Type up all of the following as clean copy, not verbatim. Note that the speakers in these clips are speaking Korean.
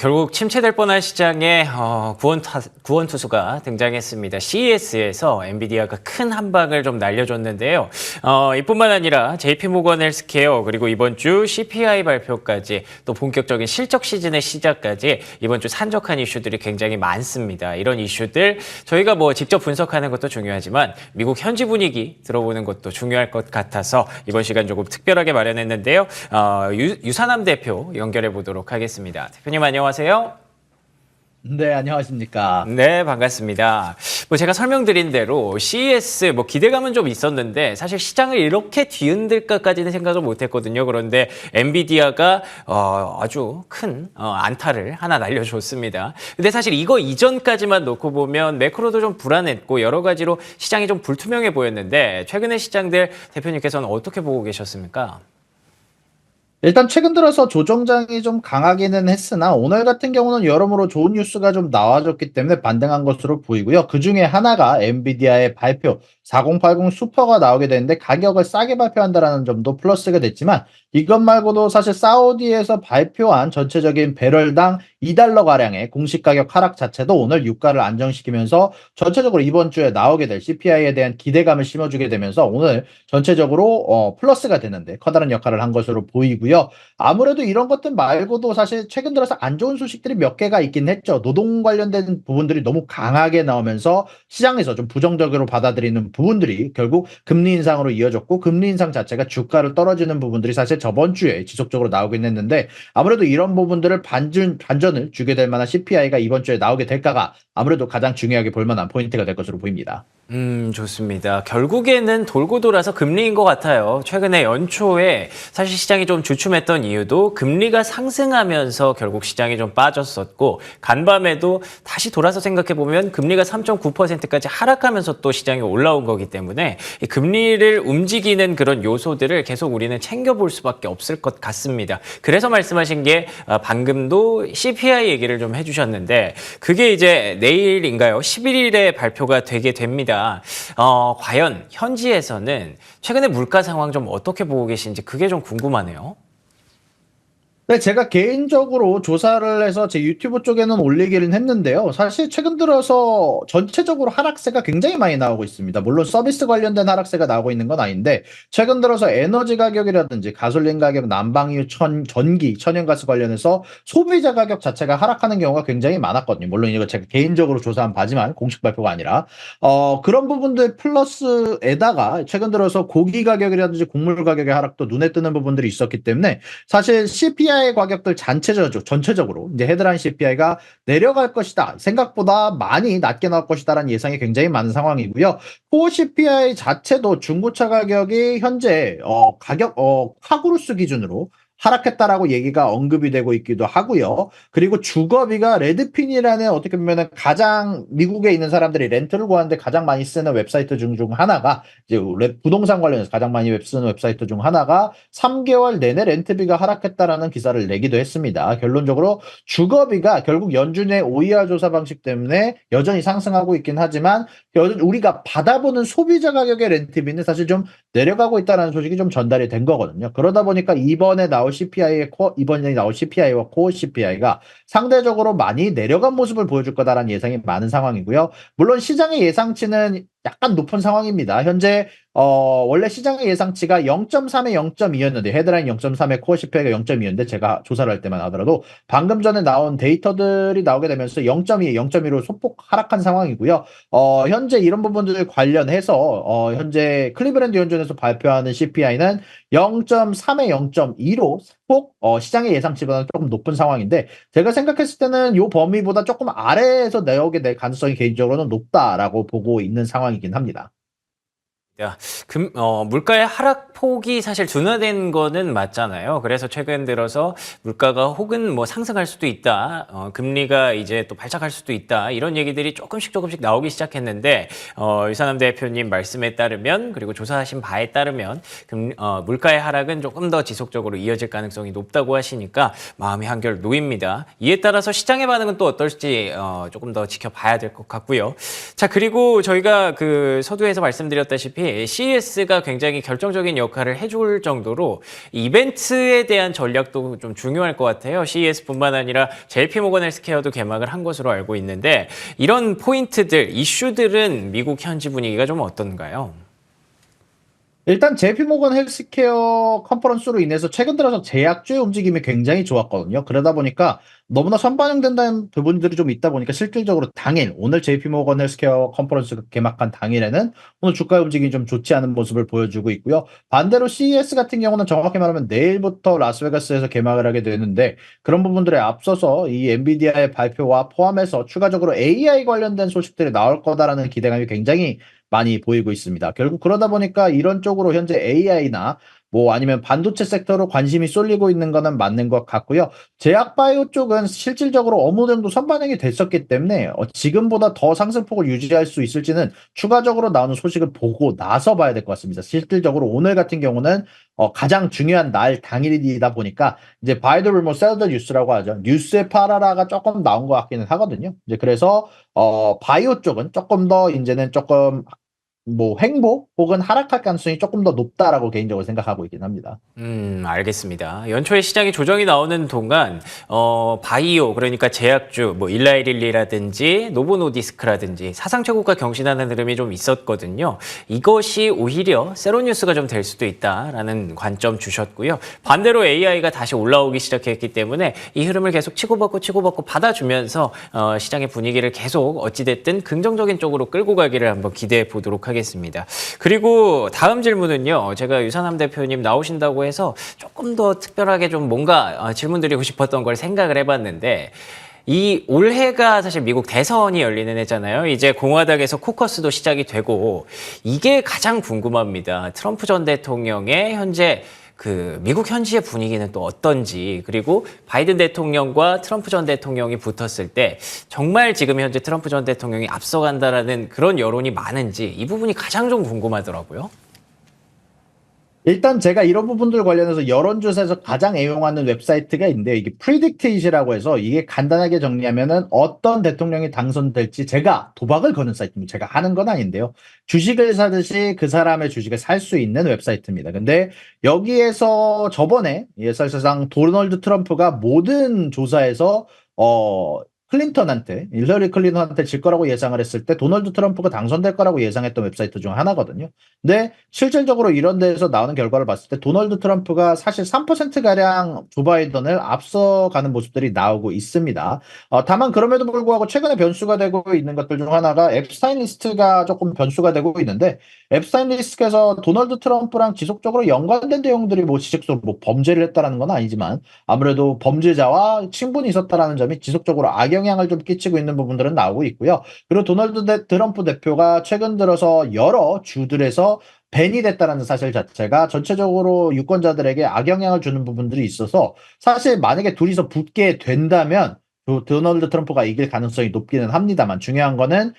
결국 침체될 뻔한 시장에 구원 투수가 등장했습니다. CES에서 엔비디아가 큰 한방을 좀 날려줬는데요. 이뿐만 아니라 JP모건 헬스케어 그리고 이번 주 CPI 발표까지 또 본격적인 실적 시즌의 시작까지 이번 주 산적한 이슈들이 굉장히 많습니다. 이런 이슈들 저희가 직접 분석하는 것도 중요하지만 미국 현지 분위기 들어보는 것도 중요할 것 같아서 이번 시간 조금 특별하게 마련했는데요. 유산남 대표 연결해 보도록 하겠습니다. 대표님 안녕하세요. 네, 안녕하십니까. 네, 반갑습니다. 제가 설명드린 대로 CES 기대감은 좀 있었는데 사실 시장을 이렇게 뒤흔들까지는 생각을 못했거든요. 그런데 엔비디아가 아주 큰 안타를 하나 날려줬습니다. 근데 사실 이거 이전까지만 놓고 보면 매크로도 좀 불안했고 여러 가지로 시장이 좀 불투명해 보였는데 최근의 시장들 대표님께서는 어떻게 보고 계셨습니까? 일단 최근 들어서 조정장이 좀 강하기는 했으나 오늘 같은 경우는 여러모로 좋은 뉴스가 좀 나와줬기 때문에 반등한 것으로 보이고요. 그중에 하나가 엔비디아의 발표 4080 슈퍼가 나오게 되는데 가격을 싸게 발표한다는 점도 플러스가 됐지만 이것 말고도 사실 사우디에서 발표한 전체적인 배럴당 $2가량의 공식 가격 하락 자체도 오늘 유가를 안정시키면서 전체적으로 이번 주에 나오게 될 CPI에 대한 기대감을 심어주게 되면서 오늘 전체적으로 플러스가 되는데 커다란 역할을 한 것으로 보이고요. 아무래도 이런 것들 말고도 사실 최근 들어서 안 좋은 소식들이 몇 개가 있긴 했죠. 노동 관련된 부분들이 너무 강하게 나오면서 시장에서 좀 부정적으로 받아들이는 부분들이 결국 금리 인상으로 이어졌고 금리 인상 자체가 주가를 떨어지는 부분들이 사실 저번 주에 지속적으로 나오긴 했는데 아무래도 이런 부분들을 반전을 주게 될 만한 CPI가 이번 주에 나오게 될까가 아무래도 가장 중요하게 볼 만한 포인트가 될 것으로 보입니다. 좋습니다. 결국에는 돌고 돌아서 금리인 것 같아요. 최근에 연초에 사실 시장이 좀 주춤했던 이유도 금리가 상승하면서 결국 시장이 좀 빠졌었고 간밤에도 다시 돌아서 생각해보면 금리가 3.9%까지 하락하면서 또 시장이 올라온 거기 때문에 이 금리를 움직이는 그런 요소들을 계속 우리는 챙겨볼 수밖에 없을 것 같습니다. 그래서 말씀하신 게 방금도 CPI 얘기를 좀 해주셨는데 그게 이제 내일인가요? 11일에 발표가 되게 됩니다. 과연 현지에서는 최근에 물가 상황 좀 어떻게 보고 계신지 그게 좀 궁금하네요. 네, 제가 개인적으로 조사를 해서 제 유튜브 쪽에는 올리기는 했는데요. 사실 최근 들어서 전체적으로 하락세가 굉장히 많이 나오고 있습니다. 물론 서비스 관련된 하락세가 나오고 있는 건 아닌데 최근 들어서 에너지 가격이라든지 가솔린 가격, 난방유, 전기, 천연가스 관련해서 소비자 가격 자체가 하락하는 경우가 굉장히 많았거든요. 물론 이거 제가 개인적으로 조사한 바지만 공식 발표가 아니라 그런 부분들 플러스에다가 최근 들어서 고기 가격이라든지 곡물 가격의 하락도 눈에 띄는 부분들이 있었기 때문에 사실 CPI 가격들 전체적으로 이제 헤드라인 CPI가 내려갈 것이다. 생각보다 많이 낮게 나올 것이다라는 예상이 굉장히 많은 상황이고요. 코어 CPI 자체도 중고차 가격이 현재 카구루스 기준으로 하락했다라고 얘기가 언급이 되고 있기도 하고요. 그리고 주거비가 레드핀이라는 어떻게 보면은 가장 미국에 있는 사람들이 렌트를 구하는데 가장 많이 쓰는 웹사이트 중 하나가 이제 부동산 관련해서 가장 많이 쓰는 웹사이트 중 하나가 3개월 내내 렌트비가 하락했다라는 기사를 내기도 했습니다. 결론적으로 주거비가 결국 연준의 OER 조사 방식 때문에 여전히 상승하고 있긴 하지만 우리가 받아보는 소비자 가격의 렌트비는 사실 좀 내려가고 있다는 소식이 좀 전달이 된 거거든요. 그러다 보니까 이번에 나올 CPI와 코어 CPI가 상대적으로 많이 내려간 모습을 보여줄 거다라는 예상이 많은 상황이고요. 물론 시장의 예상치는 약간 높은 상황입니다. 현재 원래 시장의 예상치가 0.3에 0.2였는데 헤드라인 0.3에 코어 CPI가 0.2였는데 제가 조사를 할 때만 하더라도 방금 전에 나온 데이터들이 나오게 되면서 0.2에 0.2로 소폭 하락한 상황이고요. 현재 이런 부분들 관련해서 현재 클리브랜드 연준에서 발표하는 CPI는 0.3에 0.2로 소폭 시장의 예상치보다는 조금 높은 상황인데 제가 생각했을 때는 이 범위보다 조금 아래에서 나오게 될 가능성이 개인적으로는 높다라고 보고 있는 상황이긴 합니다. 물가의 하락폭이 사실 둔화된 거는 맞잖아요. 그래서 최근 들어서 물가가 혹은 상승할 수도 있다. 금리가 이제 또 발작할 수도 있다. 이런 얘기들이 조금씩 나오기 시작했는데, 유산남 대표님 말씀에 따르면, 그리고 조사하신 바에 따르면, 물가의 하락은 조금 더 지속적으로 이어질 가능성이 높다고 하시니까 마음이 한결 놓입니다. 이에 따라서 시장의 반응은 또 어떨지, 조금 더 지켜봐야 될 것 같고요. 자, 그리고 저희가 서두에서 말씀드렸다시피 보다시피 CES가 굉장히 결정적인 역할을 해줄 정도로 이벤트에 대한 전략도 좀 중요할 것 같아요. CES뿐만 아니라 JP모건 헬스케어도 개막을 한 것으로 알고 있는데 이런 포인트들, 이슈들은 미국 현지 분위기가 좀 어떤가요? 일단 JP모건 헬스케어 컨퍼런스로 인해서 최근 들어서 제약주의 움직임이 굉장히 좋았거든요. 그러다 보니까 너무나 선반영된다는 부분들이 좀 있다 보니까 실질적으로 당일 오늘 JP모건 헬스케어 컨퍼런스가 개막한 당일에는 오늘 주가 움직임이 좀 좋지 않은 모습을 보여주고 있고요. 반대로 CES 같은 경우는 정확히 말하면 내일부터 라스베가스에서 개막을 하게 되는데 그런 부분들에 앞서서 이 엔비디아의 발표와 포함해서 추가적으로 AI 관련된 소식들이 나올 거다라는 기대감이 굉장히 많이 보이고 있습니다. 결국 그러다 보니까 이런 쪽으로 현재 AI나 뭐 아니면 반도체 섹터로 관심이 쏠리고 있는 거는 맞는 것 같고요. 제약 바이오 쪽은 실질적으로 어느 정도 선반영이 됐었기 때문에 지금보다 더 상승폭을 유지할 수 있을지는 추가적으로 나오는 소식을 보고 나서 봐야 될 것 같습니다. 실질적으로 오늘 같은 경우는 가장 중요한 날 당일이다 보니까 이제 바이 더 루머 셀 더 뉴스라고 하죠. 뉴스의 파라라가 조금 나온 것 같기는 하거든요. 이제 그래서 바이오 쪽은 조금 더 이제는 조금 뭐 횡보 혹은 하락할 가능성이 조금 더 높다라고 개인적으로 생각하고 있긴 합니다. 알겠습니다. 연초에 시장에 조정이 나오는 동안 바이오 그러니까 제약주 뭐 일라이릴리라든지 노보노디스크라든지 사상 최고가 경신하는 흐름이 좀 있었거든요. 이것이 오히려 세로뉴스가 좀 될 수도 있다라는 관점 주셨고요. 반대로 AI가 다시 올라오기 시작했기 때문에 이 흐름을 계속 치고받고 받아주면서 시장의 분위기를 계속 어찌됐든 긍정적인 쪽으로 끌고 가기를 한번 기대해 보도록 하겠습니다. 그리고 다음 질문은요. 제가 유산함 대표님 나오신다고 해서 조금 더 특별하게 좀 뭔가 질문 드리고 싶었던 걸 생각을 해봤는데 이 올해가 사실 미국 대선이 열리는 해잖아요. 이제 공화당에서 코커스도 시작이 되고 이게 가장 궁금합니다. 트럼프 전 대통령의 현재 그 미국 현지의 분위기는 또 어떤지 그리고 바이든 대통령과 트럼프 전 대통령이 붙었을 때 정말 지금 현재 트럼프 전 대통령이 앞서간다라는 그런 여론이 많은지 이 부분이 가장 좀 궁금하더라고요. 일단 제가 이런 부분들 관련해서 여론조사에서 가장 애용하는 웹사이트가 있는데 이게 프리딕트잇이라고 해서 이게 간단하게 정리하면은 어떤 대통령이 당선될지 제가 도박을 거는 사이트입니다. 제가 하는 건 아닌데요. 주식을 사듯이 그 사람의 주식을 살 수 있는 웹사이트입니다. 근데 여기에서 저번에 사실상 도널드 트럼프가 모든 조사에서 힐러리 클린턴한테 질 거라고 예상을 했을 때 도널드 트럼프가 당선될 거라고 예상했던 웹사이트 중 하나거든요. 근데 실질적으로 이런 데에서 나오는 결과를 봤을 때 도널드 트럼프가 사실 3%가량 조 바이든을 앞서가는 모습들이 나오고 있습니다. 다만 그럼에도 불구하고 최근에 변수가 되고 있는 것들 중 하나가 앱스타인 리스트가 조금 변수가 되고 있는데 앱스타인 리스트에서 도널드 트럼프랑 지속적으로 연관된 내용들이 뭐 지적적으로 뭐 범죄를 했다라는 건 아니지만 아무래도 범죄자와 친분이 있었다라는 점이 지속적으로 악영향을 좀 끼치고 있는 부분들은 나오고 있고요. 그리고 트럼프 대표가 최근 들어서 여러 주들에서 벤이 됐다는 사실 자체가 전체적으로 유권자들에게 악영향을 주는 부분들이 있어서 사실 만약에 둘이서 붙게 된다면 도널드 트럼프가 이길 가능성이 높기는 합니다만 중요한 거는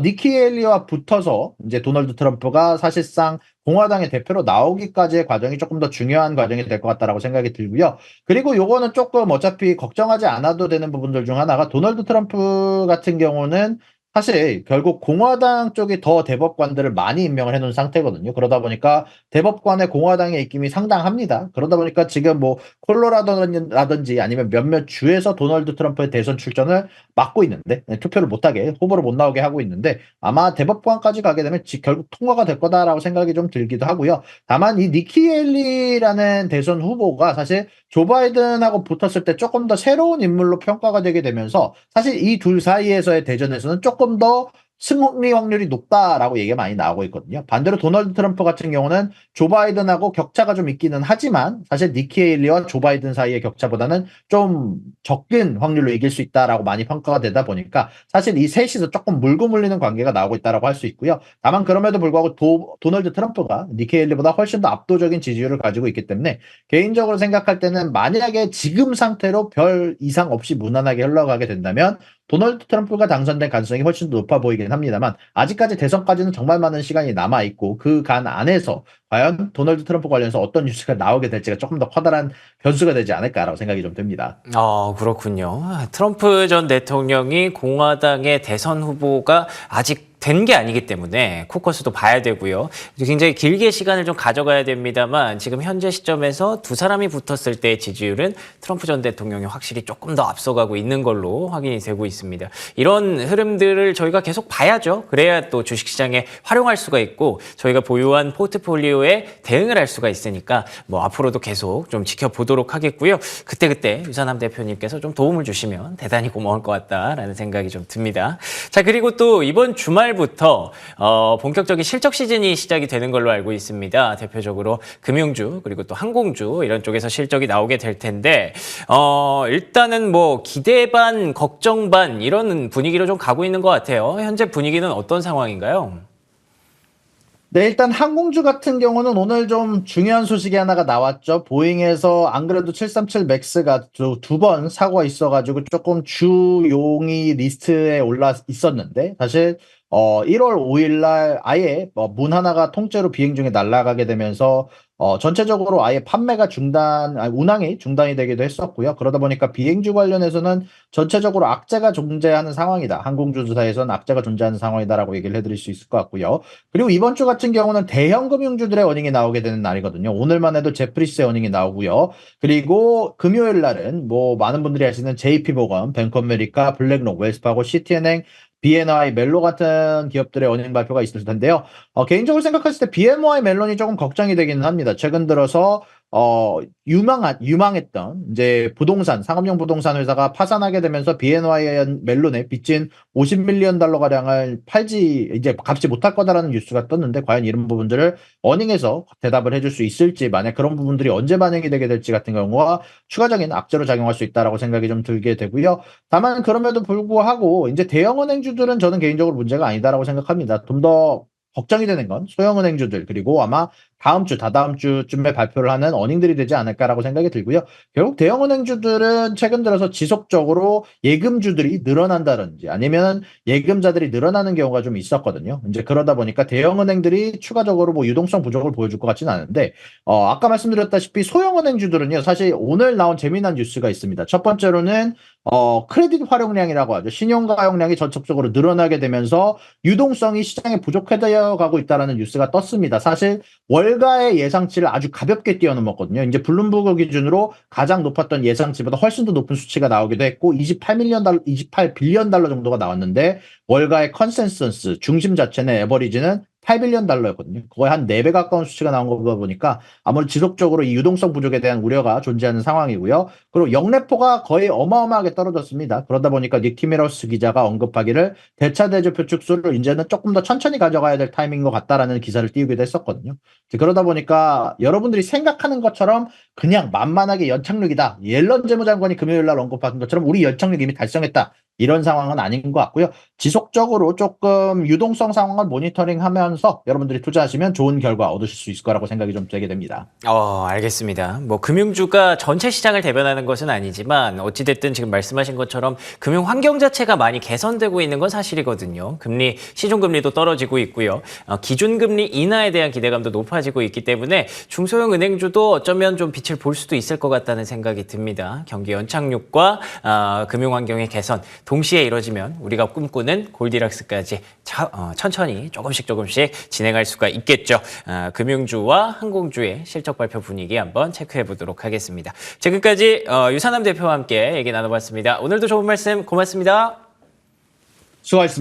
니키 헤일리와 붙어서 이제 도널드 트럼프가 사실상 공화당의 대표로 나오기까지의 과정이 조금 더 중요한 과정이 될 것 같다라고 생각이 들고요. 그리고 요거는 조금 어차피 걱정하지 않아도 되는 부분들 중 하나가 도널드 트럼프 같은 경우는 사실 결국 공화당 쪽이 더 대법관들을 많이 임명을 해놓은 상태거든요. 그러다 보니까 대법관의 공화당의 입김이 상당합니다. 그러다 보니까 지금 뭐 콜로라도라든지 아니면 몇몇 주에서 도널드 트럼프의 대선 출전을 막고 있는데 투표를 못하게 후보를 못 나오게 하고 있는데 아마 대법관까지 가게 되면 결국 통과가 될 거다라고 생각이 좀 들기도 하고요. 다만 이 니키 헬리라는 대선 후보가 사실 조 바이든하고 붙었을 때 조금 더 새로운 인물로 평가가 되게 되면서 사실 이 둘 사이에서의 대전에서는 조금 더 승리 확률이 높다라고 얘기가 많이 나오고 있거든요. 반대로 도널드 트럼프 같은 경우는 조 바이든하고 격차가 좀 있기는 하지만 사실 니키 헤일리와 조 바이든 사이의 격차보다는 좀 적은 확률로 이길 수 있다라고 많이 평가가 되다 보니까 사실 이 셋이서 조금 물고 물리는 관계가 나오고 있다라고 할 수 있고요. 다만 그럼에도 불구하고 도널드 트럼프가 니키 헤일리보다 훨씬 더 압도적인 지지율을 가지고 있기 때문에 개인적으로 생각할 때는 만약에 지금 상태로 별 이상 없이 무난하게 흘러가게 된다면 도널드 트럼프가 당선된 가능성이 훨씬 더 높아 보이긴 합니다만 아직까지 대선까지는 정말 많은 시간이 남아있고 그 간 안에서 과연 도널드 트럼프 관련해서 어떤 뉴스가 나오게 될지가 조금 더 커다란 변수가 되지 않을까라고 생각이 좀 듭니다. 그렇군요. 트럼프 전 대통령이 공화당의 대선 후보가 아직 된 게 아니기 때문에 코커스도 봐야 되고요. 굉장히 길게 시간을 좀 가져가야 됩니다만 지금 현재 시점에서 두 사람이 붙었을 때의 지지율은 트럼프 전 대통령이 확실히 조금 더 앞서가고 있는 걸로 확인이 되고 있습니다. 이런 흐름들을 저희가 계속 봐야죠. 그래야 또 주식시장에 활용할 수가 있고 저희가 보유한 포트폴리오에 대응을 할 수가 있으니까 뭐 앞으로도 계속 좀 지켜보도록 하겠고요. 그때그때 유산남 대표님께서 좀 도움을 주시면 대단히 고마울 것 같다라는 생각이 좀 듭니다. 자, 그리고 또 이번 주말부터 본격적인 실적 시즌이 시작이 되는 걸로 알고 있습니다. 대표적으로 금융주 그리고 또 항공주 이런 쪽에서 실적이 나오게 될 텐데 일단은 뭐 기대 반 걱정 반 이런 분위기로 좀 가고 있는 것 같아요. 현재 분위기는 어떤 상황인가요? 네, 일단 항공주 같은 경우는 오늘 좀 중요한 소식이 하나가 나왔죠. 보잉에서 안 그래도 737 맥스가 두 번 사고가 있어가지고 조금 주용이 리스트에 올라 있었는데 사실 1월 5일 날 아예 문 하나가 통째로 비행 중에 날아가게 되면서 전체적으로 아예 판매가 운항이 중단이 되기도 했었고요. 그러다 보니까 비행주 관련해서는 전체적으로 악재가 존재하는 상황이다. 항공주사에서는 악재가 존재하는 상황이다라고 얘기를 해드릴 수 있을 것 같고요. 그리고 이번 주 같은 경우는 대형 금융주들의 어닝이 나오게 되는 날이거든요. 오늘만 해도 제프리스의 어닝이 나오고요. 그리고 금요일 날은 뭐 많은 분들이 아시는 JP모건, 뱅크오브아메리카, 블랙록, 웰스파고, 시티은행, BNY, 멜로 같은 기업들의 어닝 발표가 있을 텐데요. 개인적으로 생각했을 때 BNY 멜론이 조금 걱정이 되기는 합니다. 최근 들어서 유망했던 이제 상업용 부동산 회사가 파산하게 되면서 BNY 멜론에 빚진 50밀리언 달러 가량을 이제 갚지 못할 거다라는 뉴스가 떴는데 과연 이런 부분들을 어닝에서 대답을 해줄 수 있을지, 만약 그런 부분들이 언제 반영이 되게 될지 같은 경우가 추가적인 악재로 작용할 수 있다라고 생각이 좀 들게 되고요. 다만 그럼에도 불구하고 이제 대형은행주들은 저는 개인적으로 문제가 아니다라고 생각합니다. 좀 더 걱정이 되는 건 소형은행주들, 그리고 아마 다다음 주쯤에 발표를 하는 어닝들이 되지 않을까라고 생각이 들고요. 결국 대형은행주들은 최근 들어서 지속적으로 예금주들이 늘어난다든지 아니면 예금자들이 늘어나는 경우가 좀 있었거든요. 이제 그러다 보니까 대형은행들이 추가적으로 뭐 유동성 부족을 보여줄 것 같지는 않은데, 아까 말씀드렸다시피 소형은행주들은요, 사실 오늘 나온 재미난 뉴스가 있습니다. 첫 번째로는 크레딧 활용량이라고 하죠. 신용가 활용량이 전적적으로 늘어나게 되면서 유동성이 시장에 부족해져 가고 있다는 뉴스가 떴습니다. 사실 월가의 예상치를 아주 가볍게 뛰어넘었거든요. 이제 블룸버그 기준으로 가장 높았던 예상치보다 훨씬 더 높은 수치가 나오기도 했고 28빌리언 달러 정도가 나왔는데 월가의 컨센서스 중심 자체는 에버리지는 8빌리언 달러였거든요. 거의 한 4배 가까운 수치가 나온 거 보니까 아무래도 지속적으로 이 유동성 부족에 대한 우려가 존재하는 상황이고요. 그리고 영래포가 거의 어마어마하게 떨어졌습니다. 그러다 보니까 닉 티메러스 기자가 언급하기를 대차대조 표축수를 이제는 조금 더 천천히 가져가야 될 타이밍인 것 같다라는 기사를 띄우기도 했었거든요. 그러다 보니까 여러분들이 생각하는 것처럼 그냥 만만하게 연착륙이다. 옐런 재무장관이 금요일 날 언급한 것처럼 우리 연착륙 이미 달성했다. 이런 상황은 아닌 것 같고요. 지속적으로 조금 유동성 상황을 모니터링하면서 여러분들이 투자하시면 좋은 결과 얻으실 수 있을 거라고 생각이 좀 되게 됩니다. 알겠습니다. 뭐 금융주가 전체 시장을 대변하는 것은 아니지만 어찌됐든 지금 말씀하신 것처럼 금융 환경 자체가 많이 개선되고 있는 건 사실이거든요. 시중금리도 떨어지고 있고요. 기준금리 인하에 대한 기대감도 높아지고 있기 때문에 중소형 은행주도 어쩌면 좀 빛을 볼 수도 있을 것 같다는 생각이 듭니다. 경기 연착륙과 금융 환경의 개선 동시에 이루어지면 우리가 꿈꾸는 골디락스까지 천천히 조금씩 진행할 수가 있겠죠. 금융주와 항공주의 실적 발표 분위기 한번 체크해 보도록 하겠습니다. 지금까지 유산남 대표와 함께 얘기 나눠봤습니다. 오늘도 좋은 말씀 고맙습니다. 수고하셨습니다.